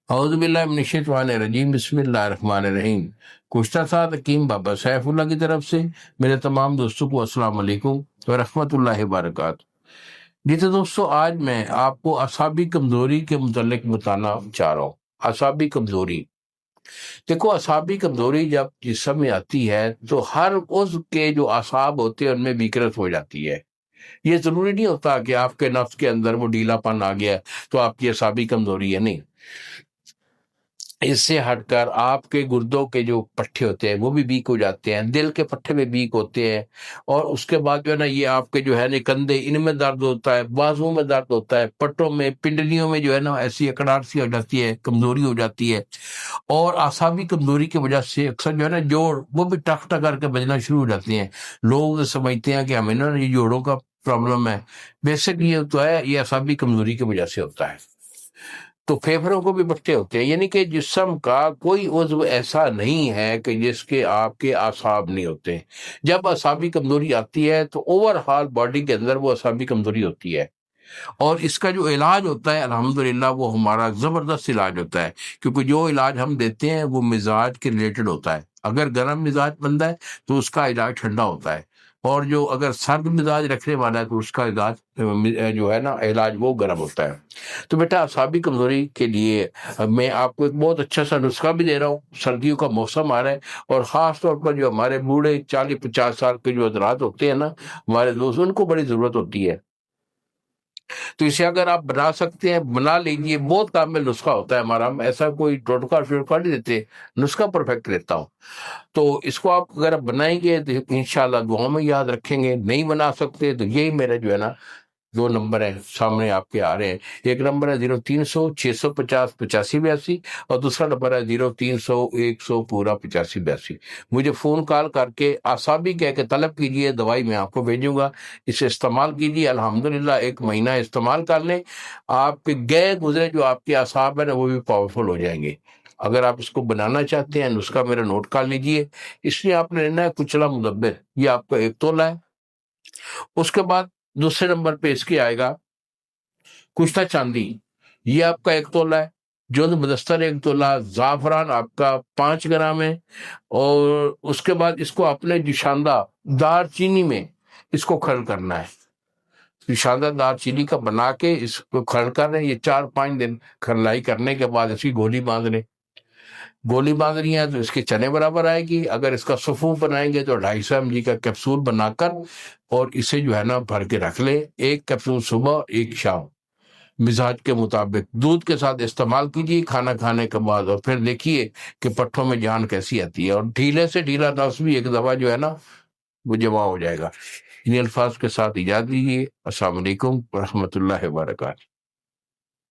اعوذ باللہ من الشیطان الرجیم، بسم اللہ الرحمن الرحیم۔ کشتہ ساتھ حکیم بابا سیف اللہ کی طرف سے میرے تمام دوستوں کو السلام علیکم ورحمۃ اللہ وبرکاتہ۔ جی تو دوستو، آج میں آپ کو اعصابی کمزوری کے متعلق بتانا چاہ رہا ہوں۔ اعصابی کمزوری، دیکھو اعصابی کمزوری جب جسم میں آتی ہے تو ہر عضو کے جو اعصاب ہوتے ہیں ان میں ویکنس ہو جاتی ہے۔ یہ ضروری نہیں ہوتا کہ آپ کے نفس کے اندر وہ ڈھیلا پن آ گیا تو آپ کی اعصابی کمزوری ہے، نہیں۔ اس سے ہٹ کر آپ کے گردوں کے جو پٹھے ہوتے ہیں وہ بھی ویک ہو جاتے ہیں، دل کے پٹھے میں ویک ہوتے ہیں، اور اس کے بعد جو ہے نا یہ آپ کے جو ہے نا کندھے، ان میں درد ہوتا ہے، بازو میں درد ہوتا ہے، پٹوں میں، پنڈلیوں میں جو ہے نا ایسی اکڑاہٹ سی ہو جاتی ہے، کمزوری ہو جاتی ہے۔ اور اعصابی کمزوری کی وجہ سے اکثر جو ہے نا جوڑ وہ بھی ٹک ٹک کر کے بجنا شروع ہو جاتے ہیں۔ لوگ سمجھتے ہیں کہ ہمیں نا یہ جوڑوں کا پرابلم ہے، بیسک یہ تو ہے یہ اعصابی کمزوری کی وجہ سے ہوتا ہے۔ تو پھیپھڑوں کو بھی بٹے ہوتے ہیں، یعنی کہ جسم کا کوئی عضو ایسا نہیں ہے کہ جس کے آپ کے اعصاب نہیں ہوتے۔ جب اعصابی کمزوری آتی ہے تو اوور ہال باڈی کے اندر وہ اعصابی کمزوری ہوتی ہے، اور اس کا جو علاج ہوتا ہے الحمدللہ وہ ہمارا زبردست علاج ہوتا ہے، کیونکہ جو علاج ہم دیتے ہیں وہ مزاج کے ریلیٹڈ ہوتا ہے۔ اگر گرم مزاج بندہ ہے تو اس کا علاج ٹھنڈا ہوتا ہے، اور جو اگر سرد مزاج رکھنے والا ہے تو اس کا علاج جو ہے نا علاج وہ گرم ہوتا ہے۔ تو بیٹا اعصابی کمزوری کے لیے میں آپ کو ایک بہت اچھا سا نسخہ بھی دے رہا ہوں۔ سردیوں کا موسم آ رہا ہے، اور خاص طور پر جو ہمارے بوڑھے 40-50 سال کے جو حضرات ہوتے ہیں نا، ہمارے دوست، ان کو بڑی ضرورت ہوتی ہے۔ تو اسے اگر آپ بنا سکتے ہیں بنا لیجئے، بہت کامل نسخہ ہوتا ہے ہمارا، ہم ایسا کوئی ٹوٹکا شوٹکا نہیں دیتے، نسخہ پرفیکٹ دیتا ہوں۔ تو اس کو آپ اگر بنائیں گے تو انشاءاللہ دعاؤں میں یاد رکھیں گے۔ نہیں بنا سکتے تو یہی میرا جو ہے نا 2 نمبر ہیں سامنے آپ کے آ رہے ہیں۔ ایک نمبر ہے 0300-650-8582، اور دوسرا نمبر ہے 0300-100-8582۔ مجھے فون کال کر کے اعصابی کہہ کے طلب کیجئے، دوائی میں آپ کو بھیجوں گا، اسے استعمال کیجئے۔ الحمدللہ 1 مہینہ استعمال کر لیں، آپ کے گئے گزرے جو آپ کے اعصاب ہیں وہ بھی پاورفل ہو جائیں گے۔ اگر آپ اس کو بنانا چاہتے ہیں، نسخہ میرا نوٹ کر لیجئے۔ اس لیے آپ نے لینا ہے کچلا مدبر، یہ آپ کا 1 تولہ ہے۔ اس کے بعد دوسرے نمبر پہ اس کے آئے گا کشتہ چاندی، یہ آپ کا 1 تولہ ہے۔ جوند مدستر 1 تولہ، زعفران آپ کا 5 گرام ہے، اور اس کے بعد اس کو اپنے جوشاندہ دار چینی میں اس کو کھرل کرنا ہے۔ جوشاندہ دار چینی کا بنا کے اس کو کھرل کر رہے ہیں، یہ 4-5 دن کھرلائی کرنے کے بعد اس کی گولی باندھ لیں۔ گولی باندھ رہی ہے تو اس کے چنے برابر آئے گی۔ اگر اس کا سفوف بنائیں گے تو 250 mg کا کیپسول بنا کر اور اسے جو ہے نا بھر کے رکھ لیں، 1 کیپسول صبح 1 شام، مزاج کے مطابق دودھ کے ساتھ استعمال کیجیے کھانا کھانے کے بعد، اور پھر دیکھیے کہ پٹھوں میں جان کیسی آتی ہے، اور ڈھیلے سے ڈھیلا نفس بھی ایک دفعہ جو ہے نا وہ جمع ہو جائے گا۔ انہیں الفاظ کے ساتھ اجازت دیجیے۔ السلام علیکم ورحمۃ اللہ وبرکاتہ۔